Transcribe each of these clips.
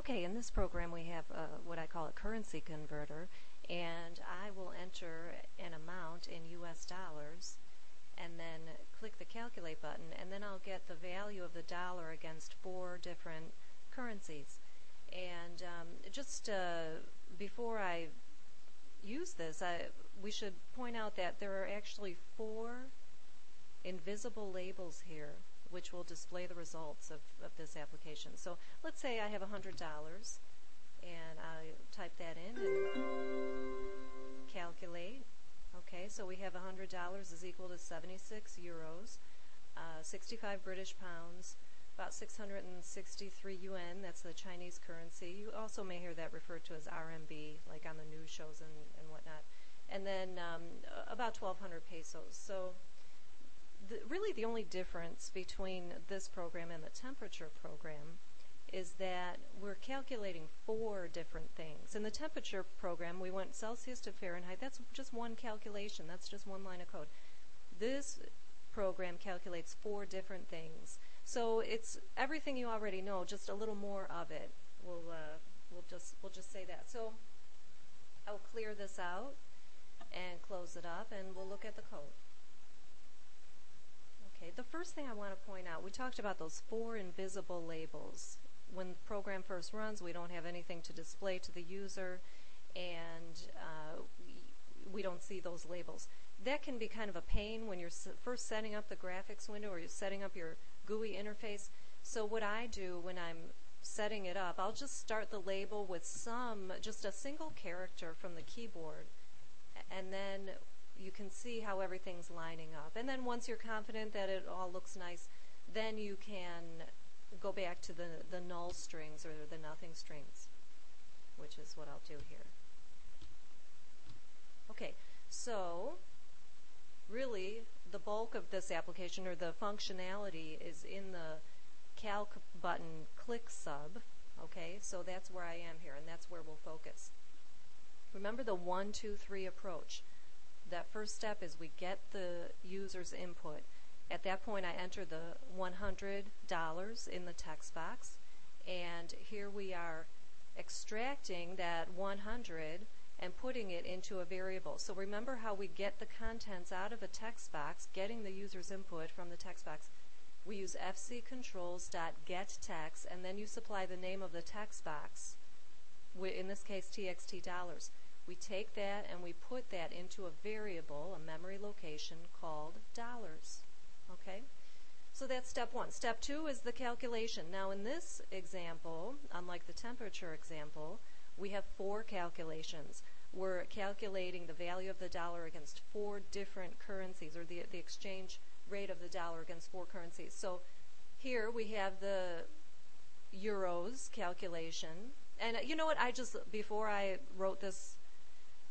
Okay, in this program we have what I call a currency converter, and I will enter an amount in US dollars and then click the calculate button, and then I'll get the value of the dollar against 4 different currencies. And just before I use this, we should point out that there are actually 4 invisible labels here which will display the results of this application. So let's say I have $100 and I type that in and calculate. Okay, so we have $100 is equal to 76 euros, 65 British pounds, about 663 yuan, that's the Chinese currency. You also may hear that referred to as RMB, like on the news shows and whatnot. And then about 1,200 pesos. So really the only difference between this program and the temperature program is that we're calculating 4 different things. In the temperature program, we went Celsius to Fahrenheit. That's just one calculation. That's just one line of code. This program calculates 4 different things. So it's everything you already know, just a little more of it. We'll just say that. So I'll clear this out and close it up, and we'll look at the code. Okay, the first thing I want to point out, we talked about those 4 invisible labels. When the program first runs, we don't have anything to display to the user, and we don't see those labels. That can be kind of a pain when you're first setting up the graphics window or you're setting up your GUI interface. So what I do when I'm setting it up, I'll just start the label with just a single character from the keyboard, and then you can see how everything's lining up. And then once you're confident that it all looks nice, then you can go back to the null strings or the nothing strings, which is what I'll do here. Okay, so really the bulk of this application or the functionality is in the calc button click sub. Okay, so that's where I am here, and that's where we'll focus. Remember the 1, 2, 3 approach. That first step is we get the user's input. At that point, I enter the $100 in the text box, and here we are extracting that 100 and putting it into a variable. So remember how we get the contents out of a text box, getting the user's input from the text box. We use fccontrols.getText, and then you supply the name of the text box, in this case txt dollars. We take that and we put that into a variable, a memory location called dollars. Okay? So that's step 1. Step 2 is the calculation. Now in this example, unlike the temperature example, we have 4 calculations. We're calculating the value of the dollar against 4 different currencies, or the exchange rate of the dollar against 4 currencies. So here we have the euros calculation. And you know what, before I wrote this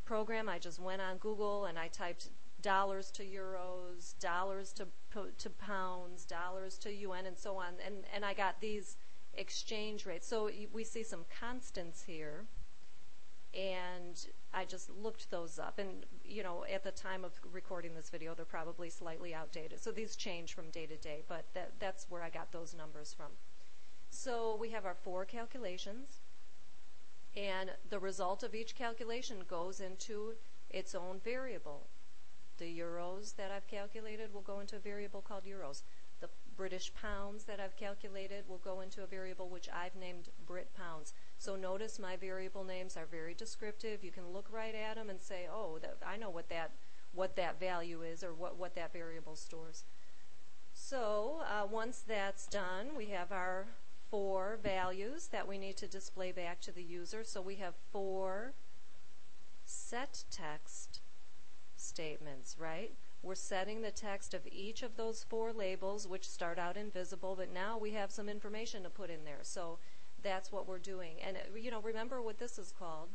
program, I just went on Google and I typed dollars to euros, dollars to pounds, dollars to yuan, and so on, and I got these exchange rates. So we see some constants here, and I just looked those up, and you know, at the time of recording this video, they're probably slightly outdated. So these change from day to day, but that's where I got those numbers from. So we have our 4 calculations, and the result of each calculation goes into its own variable. The euros that I've calculated will go into a variable called euros. The British pounds that I've calculated will go into a variable which I've named Brit pounds. So notice my variable names are very descriptive. You can look right at them and say, oh, I know what that value is, or what that variable stores. So once that's done, we have our 4 values that we need to display back to the user. So we have 4 set text statements, right? We're setting the text of each of those 4 labels, which start out invisible, but now we have some information to put in there. So that's what we're doing. And you know, remember what this is called?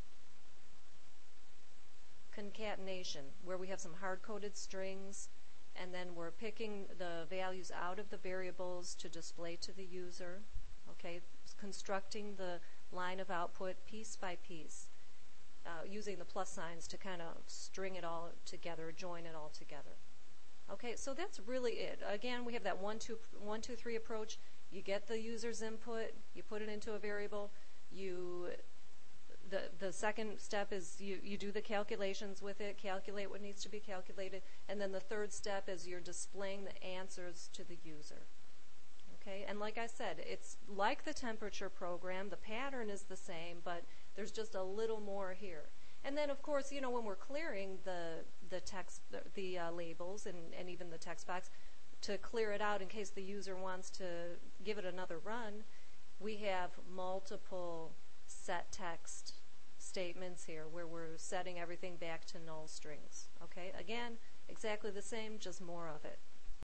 Concatenation, where we have some hard-coded strings, and then we're picking the values out of the variables to display to the user. Okay, constructing the line of output piece by piece, using the plus signs to kind of string it all together, join it all together. Okay, so that's really it. Again, we have that 1, 2, 3 approach. You get the user's input, you put it into a variable, The second step is you do the calculations with it, calculate what needs to be calculated, and then the third step is you're displaying the answers to the user. Okay, and like I said, it's like the temperature program. The pattern is the same, but there's just a little more here. And then, of course, when we're clearing the text, the labels, and even the text box, to clear it out in case the user wants to give it another run, we have multiple set text statements here where we're setting everything back to null strings. Okay, again, exactly the same, just more of it.